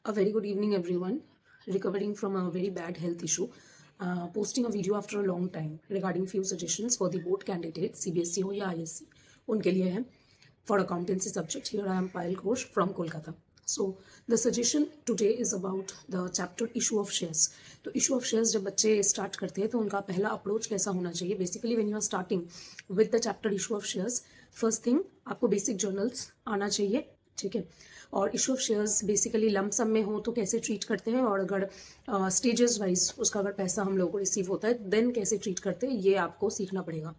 A very good evening, everyone. Recovering from a very bad health issue. Posting a video after a long time regarding few suggestions for the board candidates, CBSE हो या ISC, उनके लिए है for accountancy subject. Here I am Payal Ghosh from Kolkata. So the suggestion today is about the chapter issue of shares. तो issue of shares जब बच्चे start करते हैं तो उनका पहला अप्रोच कैसा होना चाहिए? Basically when you are starting with the chapter issue of shares, first thing आपको basic journals आना चाहिए, ठीक है. और issue of shares basically lump sum में हो तो कैसे ट्रीट करते हैं, और अगर स्टेजेस वाइज उसका अगर पैसा हम लोगों को रिसीव होता है देन कैसे ट्रीट करते हैं, ये आपको सीखना पड़ेगा.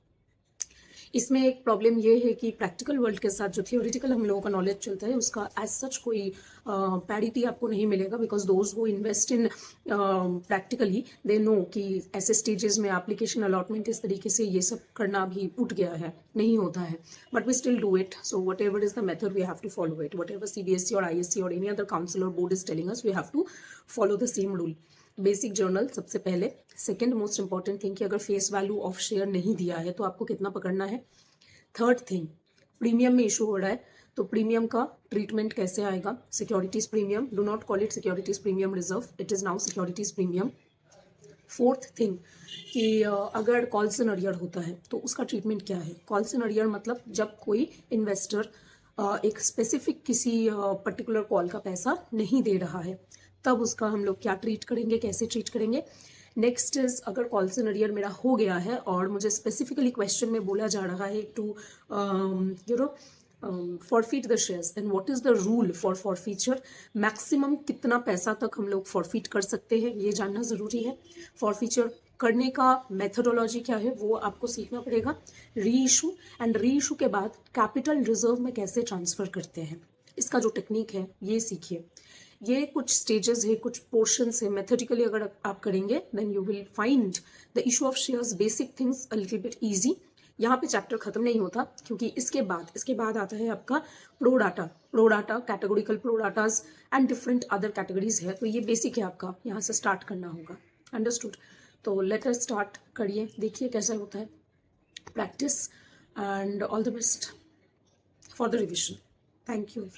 इसमें एक प्रॉब्लम ये है कि प्रैक्टिकल वर्ल्ड के साथ जो थियोरिटिकल हम लोगों का नॉलेज चलता है उसका एज सच कोई पैरिटी आपको नहीं मिलेगा, because those who invest in practically they know कि ऐसे स्टेजेस में एप्लीकेशन अलॉटमेंट इस तरीके से ये सब करना भी उठ गया है, नहीं होता है, but we still do it. So whatever is the method we have to follow it. Whatever CBSE और ISC और एनी अदर काउंसिल और board is telling us, we have to follow the same rule. Basic journal सबसे पहले. Second most important thing कि अगर face value of share नहीं दिया है तो आपको कितना पकड़ना है. थर्ड थिंग, प्रीमियम में इशू हो रहा है तो प्रीमियम का ट्रीटमेंट कैसे आएगा. Securities premium, do not call it securities premium reserve, it is now securities premium. Fourth thing कि अगर कॉल्स इन अरियर होता है तो उसका ट्रीटमेंट क्या है. कॉल्स इन अरियर मतलब जब कोई इन्वेस्टर एक स्पेसिफिक किसी पर्टिकुलर कॉल का पैसा नहीं दे रहा है तब उसका हम लोग क्या ट्रीट करेंगे, कैसे ट्रीट करेंगे. नेक्स्ट इज अगर कॉल्स इन अरियर मेरा हो गया है और मुझे स्पेसिफिकली क्वेश्चन में बोला जा रहा है to forfeit the shares, then what is the rule for forfeiture. Maximum कितना पैसा तक हम लोग फॉरफीट कर सकते हैं ये जानना ज़रूरी है. फॉरफीचर करने का मेथडोलॉजी क्या है वो आपको सीखना पड़ेगा. री इशू, एंड री इशू के बाद कैपिटल रिजर्व में कैसे ट्रांसफ़र करते हैं, इसका जो टेक्निक है ये सीखिए. ये कुछ स्टेजेस है, कुछ पोर्शंस है. मेथडिकली अगर आप करेंगे then you will find the issue of shares basic things a little bit easy. यहाँ पे चैप्टर खत्म नहीं होता क्योंकि इसके बाद आता है आपका pro data, categorical pro datas and different other categories है. तो ये बेसिक है आपका, यहाँ से स्टार्ट करना होगा. अंडरस्टूड. तो लेट अस स्टार्ट करिए, देखिए कैसा होता है. Practice and all the best for the revision. Thank you.